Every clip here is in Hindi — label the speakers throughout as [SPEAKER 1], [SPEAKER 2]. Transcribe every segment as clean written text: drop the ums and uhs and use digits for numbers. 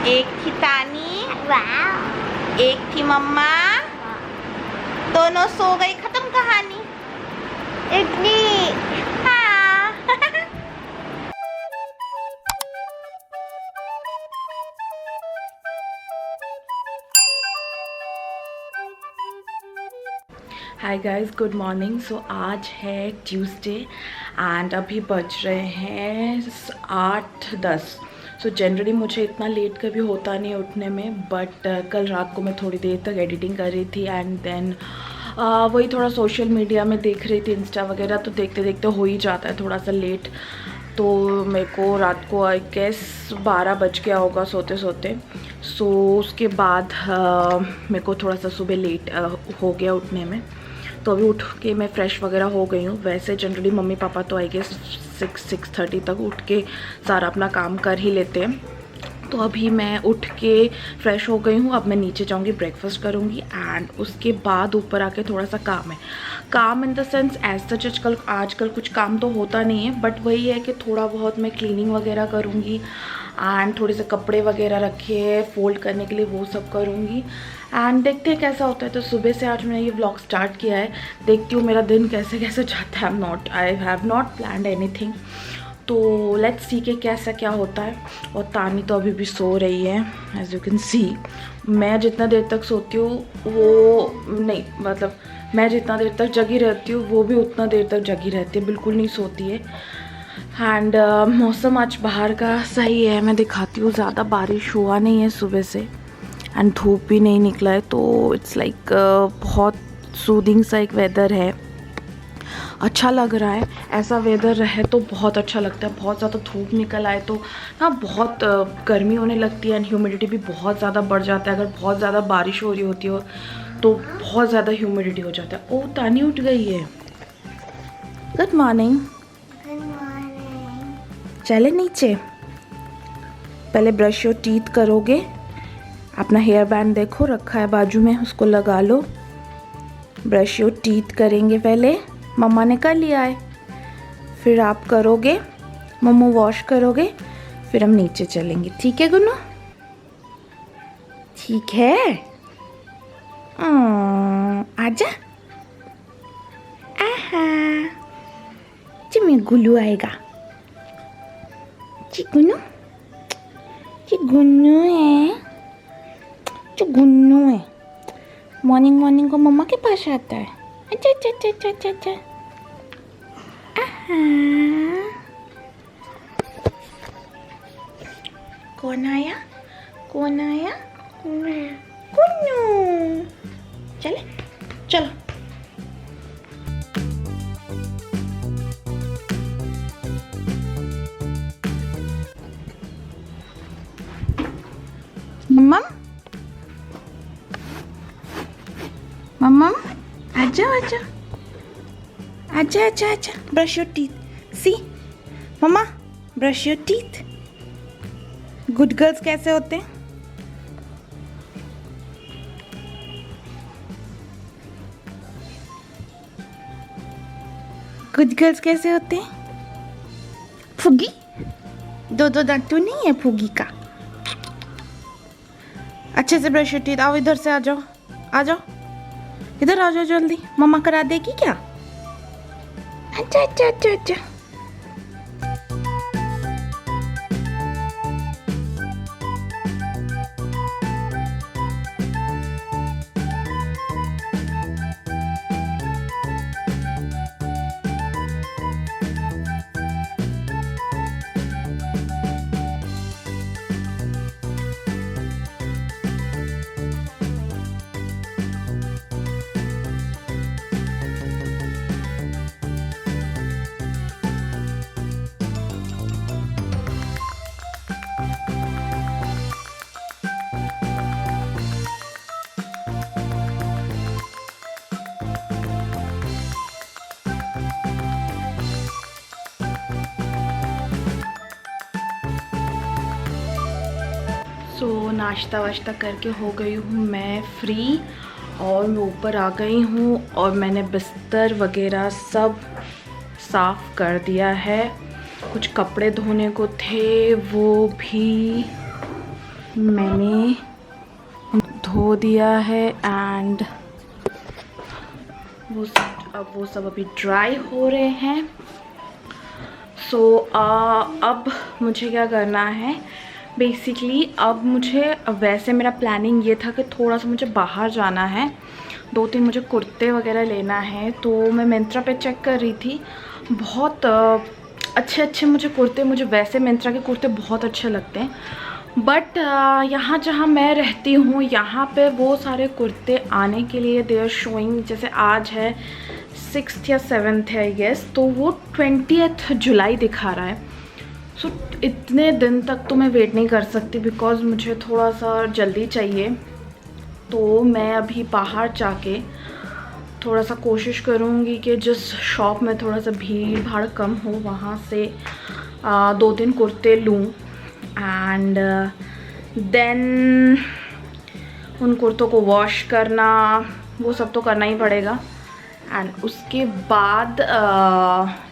[SPEAKER 1] एक थी तानी,
[SPEAKER 2] वाह।
[SPEAKER 1] एक थी मम्मा, दोनों सो गई, खत्म कहानी।
[SPEAKER 2] इतनी
[SPEAKER 1] हाँ। Hi guys, good morning. So आज है ट्यूसडे एंड अभी बज रहे हैं 8:10। सो जनरली मुझे इतना लेट कभी होता नहीं उठने में, बट कल रात को मैं थोड़ी देर तक एडिटिंग कर रही थी एंड देन वही थोड़ा सोशल मीडिया में देख रही थी, इंस्टा वगैरह, तो देखते देखते हो ही जाता है थोड़ा सा लेट। तो मेरे को रात को आई गेस 12 बज गया होगा सोते सोते। सो उसके बाद मेरे को थोड़ा सा सुबह लेट हो गया उठने में। तो अभी उठ के मैं फ़्रेश वगैरह हो गई हूँ। वैसे जनरली मम्मी पापा तो आई गेस 6-6:30 तक उठ के सारा अपना काम कर ही लेते हैं। तो अभी मैं उठ के फ़्रेश हो गई हूँ। अब मैं नीचे जाऊँगी, ब्रेकफास्ट करूँगी एंड उसके बाद ऊपर आके थोड़ा सा काम है। काम in the sense as such आजकल कुछ काम तो होता नहीं है, बट वही है कि थोड़ा बहुत मैं क्लीनिंग वगैरह करूँगी एंड थोड़े से कपड़े वगैरह रखे हैं फोल्ड करने के लिए, वो सब करूँगी एंड देखते हैं कैसा होता है। तो सुबह से आज मैंने ये व्लॉग स्टार्ट किया है, देखती हूँ मेरा दिन कैसे कैसे जाता है। I have not planned anything, तो लेट्स सी के कैसा क्या होता है। और तानी तो अभी भी सो रही है, एज यू कैन सी। मैं जितना देर तक सोती हूँ वो नहीं, मतलब मैं जितना देर तक जगी रहती हूँ वो भी उतना देर तक जगी रहती है, बिल्कुल नहीं सोती है। एंड मौसम आज बाहर का सही है, मैं दिखाती हूँ। ज़्यादा बारिश हुआ नहीं है सुबह से एंड धूप भी नहीं निकला है, तो इट्स लाइक बहुत सूदिंग सा एक वेदर है, अच्छा लग रहा है। ऐसा वेदर रहे तो बहुत अच्छा लगता है। बहुत ज़्यादा धूप निकल आए तो ना बहुत गर्मी होने लगती है एंड ह्यूमिडिटी भी बहुत ज़्यादा बढ़ जाता है। अगर बहुत ज़्यादा बारिश हो रही होती हो तो बहुत ज़्यादा ह्यूमिडिटी हो जाता है। ओह, तानी उठ गई है। Good morning. चले नीचे, पहले ब्रश योर टीथ करोगे। अपना हेयर बैंड देखो रखा है बाजू में, उसको लगा लो। ब्रश योर टीथ करेंगे पहले, मम्मा ने कर लिया है। फिर आप करोगे, मम्मू वॉश करोगे, फिर हम नीचे चलेंगे। ठीक है गुन्नू? ठीक है। आजा। आहा, चिमी गुल्लू आएगा। गुन्नू, गुन्नू है, गुन्नू है। मॉर्निंग मॉर्निंग को मम्मा के पास आता है। अच्छा अच्छा अच्छा अच्छा अच्छा अच्छा। कौन आया? कौन आया? गुन्नू। चले चलो। मम्मा, मम्मा, आजा आजा आजा आजा आजा। Brush your teeth. सी मम्मा, brush your teeth. Good girls कैसे होते हैं? गुड गर्ल्स कैसे होते हैं? फुगी, दो दांत तो नहीं है फुगी का। अच्छे से ब्रश योर टीथ। आओ इधर से, आ जाओ आ जाओ, इधर आ जाओ जल्दी। मम्मा करा देगी क्या? अच्छा अच्छा अच्छा अच्छा। सो नाश्ता वाश्ता करके हो गई हूँ मैं फ्री और मैं ऊपर आ गई हूँ और मैंने बिस्तर वगैरह सब साफ़ कर दिया है। कुछ कपड़े धोने को थे वो भी मैंने धो दिया है एंड वो सब अभी ड्राई हो रहे हैं। सो अब मुझे क्या करना है बेसिकली, अब मुझे वैसे मेरा प्लानिंग ये था कि थोड़ा सा मुझे बाहर जाना है, 2-3 मुझे कुर्ते वगैरह लेना है। तो मैं मिंत्रा पे चेक कर रही थी, बहुत अच्छे मुझे कुर्ते, मुझे वैसे मिंत्रा के कुर्ते बहुत अच्छे लगते हैं, बट यहाँ जहाँ मैं रहती हूँ यहाँ पे वो सारे कुर्ते आने के लिए दे आर शोइंग, जैसे आज है 6th या 7th है आई गेस, तो वो 20th जुलाई दिखा रहा है। सो इतने दिन तक तो मैं वेट नहीं कर सकती बिकॉज़ मुझे थोड़ा सा जल्दी चाहिए। तो मैं अभी बाहर जाके थोड़ा सा कोशिश करूँगी कि जिस शॉप में थोड़ा सा भीड़ भाड़ कम हो वहाँ से 2-3 कुर्ते लूँ एंड देन उन कुर्तों को वॉश करना, वो सब तो करना ही पड़ेगा। एंड उसके बाद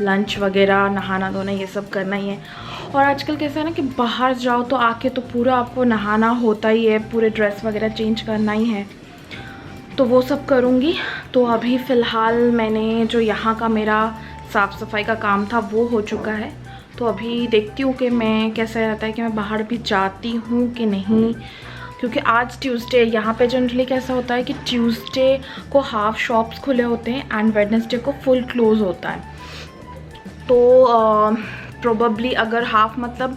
[SPEAKER 1] लंच वगैरह, नहाना धोना, ये सब करना ही है। और आजकल कैसा है ना कि बाहर जाओ तो आके तो पूरा आपको नहाना होता ही है, पूरे ड्रेस वगैरह चेंज करना ही है, तो वो सब करूँगी। तो अभी फ़िलहाल मैंने जो यहाँ का मेरा साफ़ सफाई का काम था वो हो चुका है। तो अभी देखती हूँ कि मैं कैसा रहता है कि मैं बाहर भी जाती हूँ कि नहीं, क्योंकि आज ट्यूसडे, यहाँ पे जनरली कैसा होता है कि ट्यूसडे को हाफ शॉप्स खुले होते हैं एंड वेडनेसडे को फुल क्लोज़ होता है। तो प्रोबेबली अगर हाफ, मतलब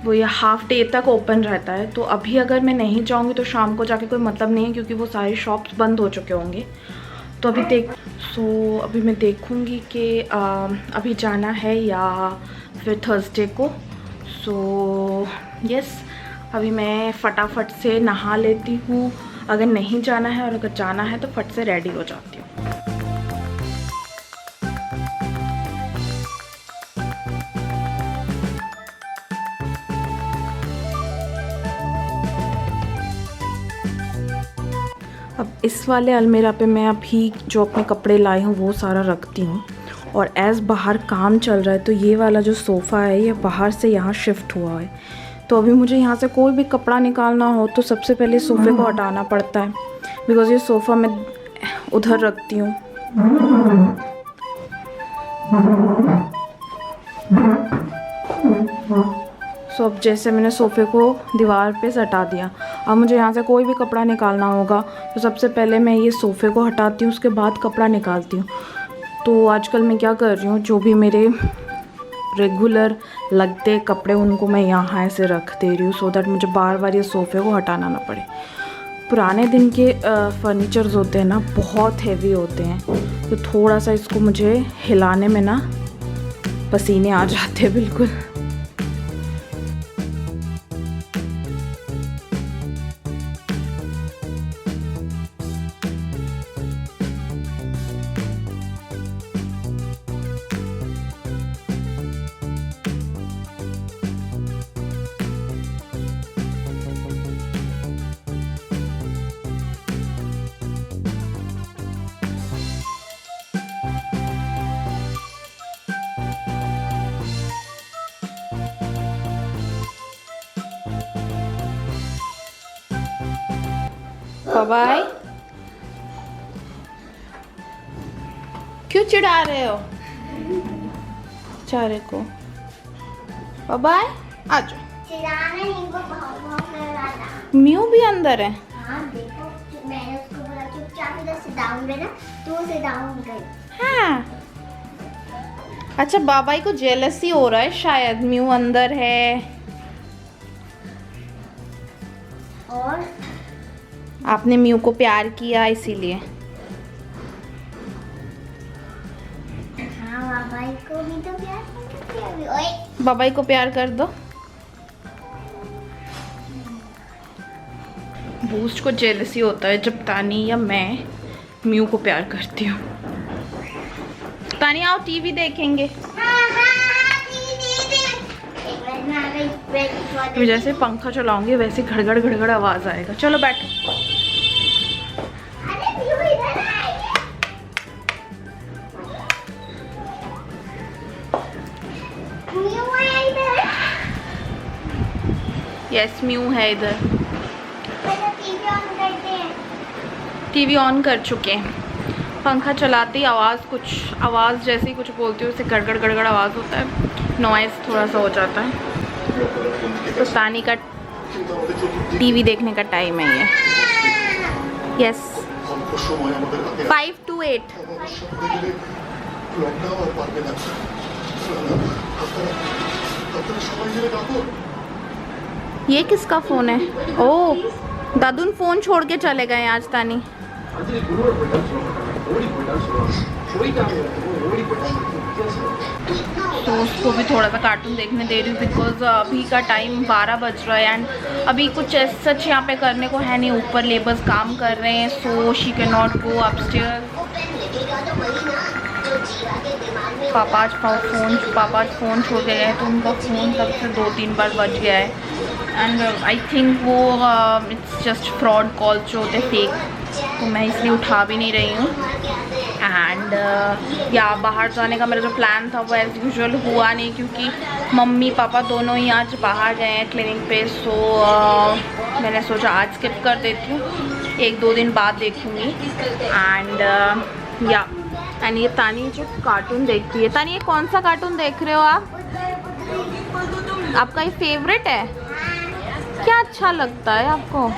[SPEAKER 1] वो ये हाफ डे तक ओपन रहता है, तो अभी अगर मैं नहीं जाऊँगी तो शाम को जाके कोई मतलब नहीं है, क्योंकि वो सारी शॉप्स बंद हो चुके होंगे। तो अभी मैं देखूँगी कि अभी जाना है या फिर थर्सडे को। सो यस, अभी मैं फटाफट से नहा लेती हूँ, अगर नहीं जाना है, और अगर जाना है तो फट से रेडी हो जाती हूँ। अब इस वाले अलमीरा पे मैं अभी जो अपने कपड़े लाई हूँ वो सारा रखती हूँ, और एज़ बाहर काम चल रहा है तो ये वाला जो सोफ़ा है ये बाहर से यहाँ शिफ्ट हुआ है। तो अभी मुझे यहाँ से कोई भी कपड़ा निकालना हो तो सबसे पहले सोफ़े को हटाना पड़ता है, बिकॉज़ ये सोफ़ा मैं उधर रखती हूँ। सो अब जैसे मैंने सोफ़े को दीवार पे सटा दिया, अब मुझे यहाँ से कोई भी कपड़ा निकालना होगा तो सबसे पहले मैं ये सोफ़े को हटाती हूँ, उसके बाद कपड़ा निकालती हूँ। तो आजकल मैं क्या कर रही हूँ, जो भी मेरे रेगुलर लगते कपड़े उनको मैं यहाँ ऐसे रख दे रही हूँ, सो दैट मुझे बार बार ये सोफ़े को हटाना ना पड़े। पुराने दिन के फर्नीचर्स होते हैं ना, बहुत हेवी होते हैं, तो थोड़ा सा इसको मुझे हिलाने में ना पसीने आ जाते हैं बिल्कुल। बाय, क्यों चिढ़ा रहे हो चारे को? बाय, आ जाओ। म्यू भी अंदर है।
[SPEAKER 2] हाँ देखो, मैंने उसको बोला चुपचाप इधर से डाउन देना, तो से डाउन गई।
[SPEAKER 1] हाँ, अच्छा, बाबाई को जेलसी हो रहा है शायद, म्यू अंदर है।
[SPEAKER 2] और
[SPEAKER 1] आपने म्यू को प्यार किया इसीलिए।
[SPEAKER 2] हाँ, बाबाई को भी तो प्यार करती है अभी। ओए,
[SPEAKER 1] बाबाई को प्यार कर दो। बूस्ट को जेलसी होता है जब तानी या मैं म्यू को प्यार करती हूँ। तानी आओ, टीवी देखेंगे। मैं जैसे पंखा चलाऊंगी वैसे घड़घड़ घड़घड़ आवाज आएगा। चलो बैठो। यस, म्यू है इधर।
[SPEAKER 2] बेटा टीवी ऑन करते हैं।
[SPEAKER 1] टीवी ऑन कर चुके हैं। पंखा चलाते ही आवाज़ जैसे ही कुछ बोलती हूँ उससे गड़गड़ गड़गड़ आवाज़ होता है, नॉइज़ थोड़ा सा हो जाता है। तो सानी का टीवी देखने का टाइम है ये। Yes 5 to 8। ये किसका फ़ोन है? ओह, दादुन फ़ोन छोड़ के चले गए आज तानी। तो उसको भी थोड़ा सा कार्टून देखने दे रही हूँ बिकॉज अभी का टाइम 12 बज रहा है एंड अभी कुछ सच यहाँ पे करने को है नहीं। ऊपर लेबर्स काम कर रहे हैं, so she can not go upstair. पापा आज फ़ोन छोड़ के गए तो उनका फ़ोन तब से 2-3 बार बज गया है एंड आई थिंक वो इट्स जस्ट फ्रॉड कॉल जो होते फेक, तो मैं इसलिए उठा भी नहीं रही हूँ। एंड या बाहर जाने का मेरा जो प्लान था वो एज़ यूजुअल हुआ नहीं क्योंकि मम्मी पापा दोनों ही आज बाहर गए हैं क्लिनिक पे। सो मैंने सोचा आज स्किप कर देती हूँ, 1-2 दिन बाद देखूँगी। एंड ये तानी जो कार्टून देखती है। तानी ये कौन सा कार्टून देख रहे हो आप? आपका ये फेवरेट है? क्या अच्छा लगता है आपको?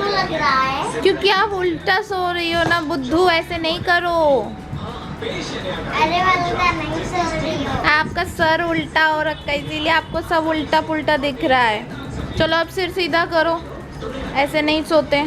[SPEAKER 2] लग रहा है
[SPEAKER 1] क्योंकि आप उल्टा सो रही हो ना बुद्धू, ऐसे नहीं करो।
[SPEAKER 2] अरे वाला नहीं सो रही हो।
[SPEAKER 1] आपका सर उल्टा हो रखा है इसीलिए आपको सब उल्टा पुल्टा दिख रहा है। चलो अब सिर सीधा करो, ऐसे नहीं सोते।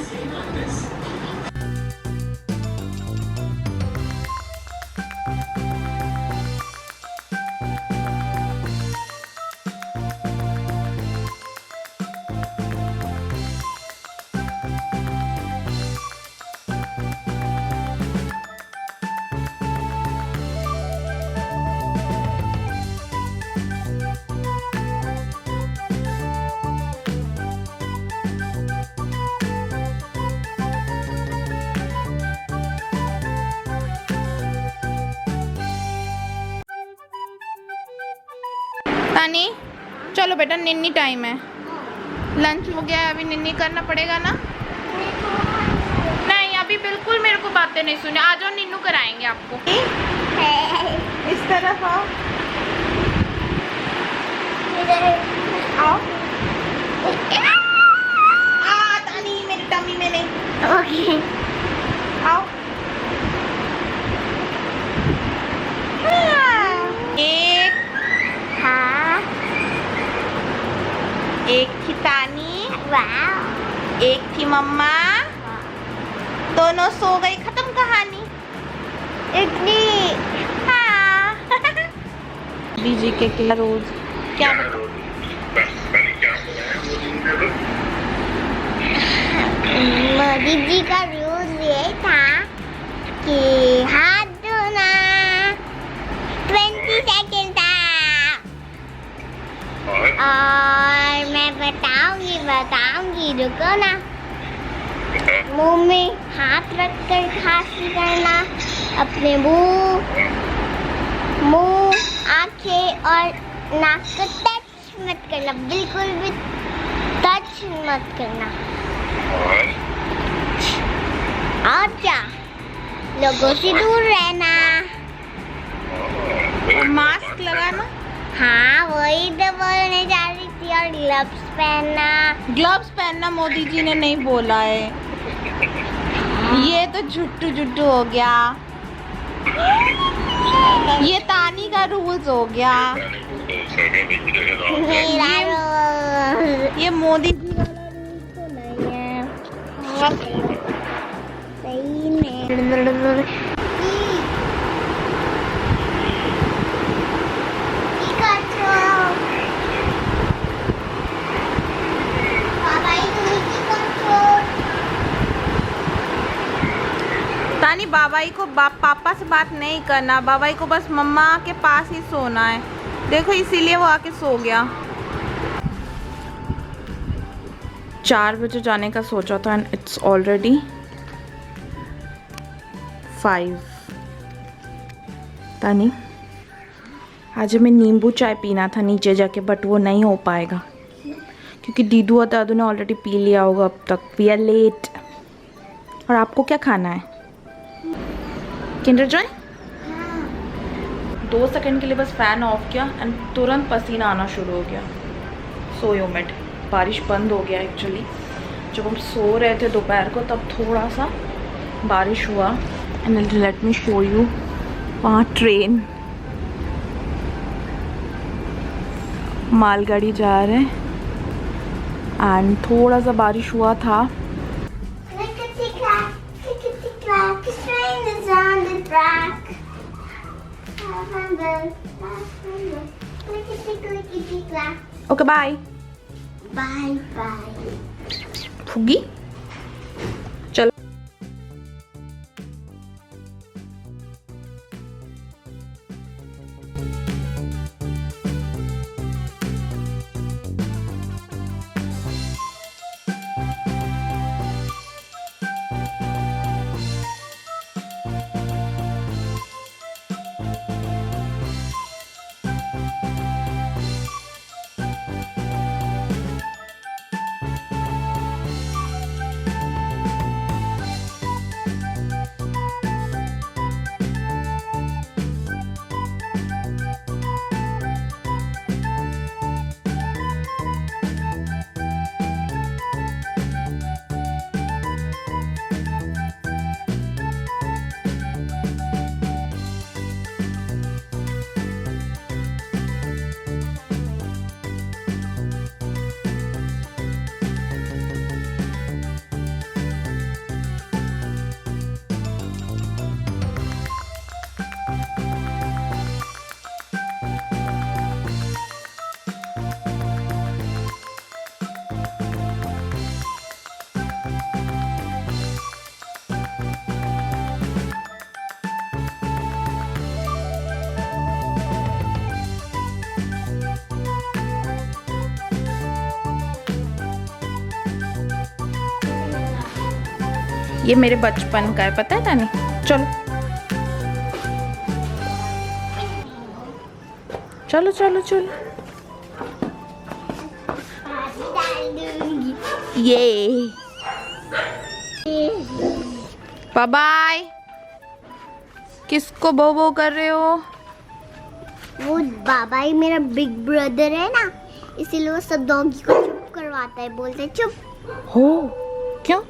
[SPEAKER 1] तानी चलो बेटा, निन्नी टाइम है, लंच हो गया है, अभी निन्नी करना पड़ेगा ना। नहीं अभी बिल्कुल मेरे को बातें नहीं सुने, आ जाओ निन्नू कराएंगे आपको। इस तरफ आओ, आओ। तानी मेरी टमी में नहीं।
[SPEAKER 2] ओके
[SPEAKER 1] आओ। एक
[SPEAKER 2] हाँ
[SPEAKER 1] एक थी तानी,
[SPEAKER 2] वाह
[SPEAKER 1] एक थी मम्मा, दोनों सो गई, खत्म कहानी।
[SPEAKER 2] इतनी
[SPEAKER 1] हाँ। बीजी के क्या रोज क्या
[SPEAKER 2] मोदी जी का रूल ये था कि हाथ धोना 20 सेकंड था। और मैं बताऊंगी रुको ना। मुंह में हाथ रख कर खांसी करना, अपने मुंह आंखें और नाक को टच मत करना, बिल्कुल भी टच मत करना। और क्या, लोगों से दूर रहना।
[SPEAKER 1] मास्क लगाना।
[SPEAKER 2] हाँ वही तो बोलने जा रही थी। और ग्लव्स पहनना।
[SPEAKER 1] ग्लव्स पहनना मोदी जी ने नहीं बोला है, ये तो झुट्टू हो गया, ये तानी का रूल्स हो गया।
[SPEAKER 2] मेरा रोल
[SPEAKER 1] ये मोदी जी वाला रूल्स तो नहीं है।
[SPEAKER 2] सही में
[SPEAKER 1] तानी बाबाई को पापा से बात नहीं करना, बाबाई को बस मम्मा के पास ही सोना है। देखो इसीलिए वो आके सो गया। 4 बजे जाने का सोचा था एंड इट्स ऑलरेडी 5। तानी आज हमें नींबू चाय पीना था नीचे जाके, बट वो नहीं हो पाएगा क्योंकि दीदू और दादू ने ऑलरेडी पी लिया होगा अब तक। We are late. और आपको क्या खाना है? Kinder Joy. 2 सेकंड के लिए बस फ़ैन ऑफ किया एंड तुरंत पसीना आना शुरू हो गया। सो ह्यूमिड। बारिश बंद हो गया एक्चुअली। जब हम सो रहे थे दोपहर को तब थोड़ा सा बारिश हुआ। And let me show you, वहाँ ट्रेन, मालगाड़ी जा रहे हैं एंड थोड़ा सा बारिश हुआ था। Okay bye
[SPEAKER 2] bye bye.
[SPEAKER 1] फुगी चलो। ये मेरे बचपन का है, पता है नानी? चलो चलो चलो चलो। ये बाय बाय। किसको बो बो कर रहे हो?
[SPEAKER 2] वो बाबा ही मेरा बिग ब्रदर है ना, इसीलिए वो सब डॉगी को चुप करवाता है, बोलते हैं चुप
[SPEAKER 1] हो। क्यों?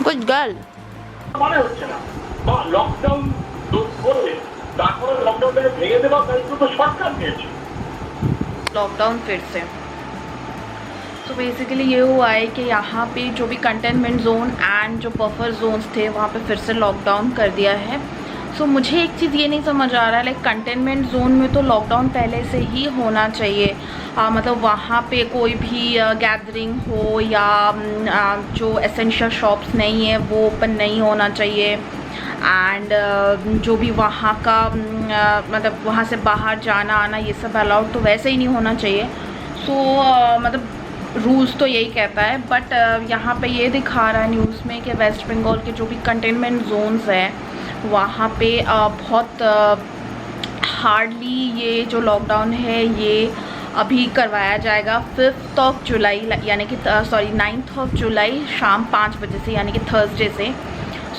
[SPEAKER 1] Good girl.
[SPEAKER 3] মানে হচ্ছে না বা লকডাউন করে তারপরে লকডাউনটাকে ভেঙে দেওয়া দায়িত্ব তো সরকার নিয়েছে।
[SPEAKER 1] लॉकडाउन फिर से। तो बेसिकली ये हुआ है कि यहाँ पे जो भी कंटेनमेंट जोन एंड जो बफर जोन्स थे वहाँ पे फिर से लॉकडाउन कर दिया है। सो मुझे एक चीज़ ये नहीं समझ आ रहा है, लाइक कंटेनमेंट जोन में तो लॉकडाउन पहले से ही होना चाहिए। मतलब वहाँ पे कोई भी गैदरिंग हो या जो एसेंशियल शॉप्स नहीं है वो ओपन नहीं होना चाहिए। एंड जो भी वहाँ का मतलब वहाँ से बाहर जाना आना ये सब अलाउड तो वैसे ही नहीं होना चाहिए। सो मतलब रूल्स तो यही कहता है, बट यहाँ पे ये दिखा रहा है न्यूज़ में कि वेस्ट बंगाल के जो भी कंटेनमेंट जोन्स हैं वहाँ पे बहुत हार्डली ये जो लॉकडाउन है ये अभी करवाया जाएगा 5 जुलाई यानी कि 9 जुलाई शाम 5 बजे से, यानी कि थर्सडे से।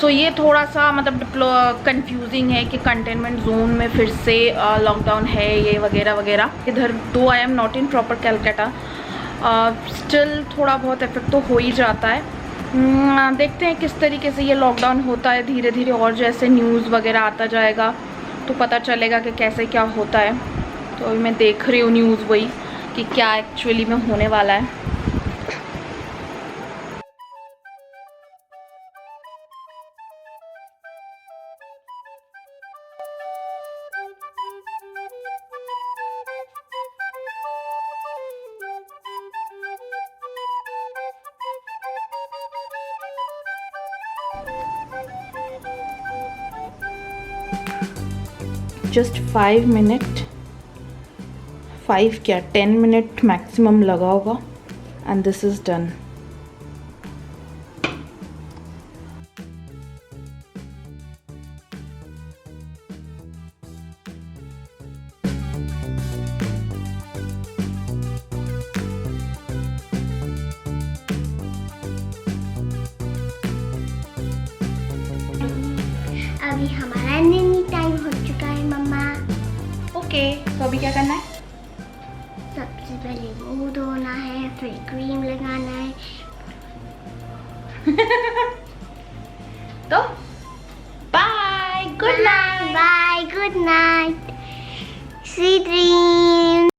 [SPEAKER 1] सो ये थोड़ा सा मतलब कंफ्यूजिंग है कि कंटेनमेंट जोन में फिर से लॉकडाउन है ये वगैरह वगैरह। इधर दो I am not in proper Calcutta, still थोड़ा बहुत इफेक्ट तो हो ही जाता है। देखते हैं किस तरीके से ये लॉकडाउन होता है धीरे धीरे, और जैसे न्यूज़ वगैरह आता जाएगा तो पता चलेगा कि कैसे क्या होता है। तो अभी मैं देख रही हूँ न्यूज़ वही कि क्या एक्चुअली में होने वाला है। जस्ट 5 मिनट, 5 क्या 10 मिनट मैक्सिमम लगा होगा एंड दिस इज डन।
[SPEAKER 2] अभी हमारा नैनी टाइम हो चुका है मम्मा।
[SPEAKER 1] ओके, तो अभी क्या करना है?
[SPEAKER 2] सबसे पहले मुंह धोना है, फिर क्रीम लगाना है।
[SPEAKER 1] तो bye, good night.
[SPEAKER 2] Bye, good night, sweet dream.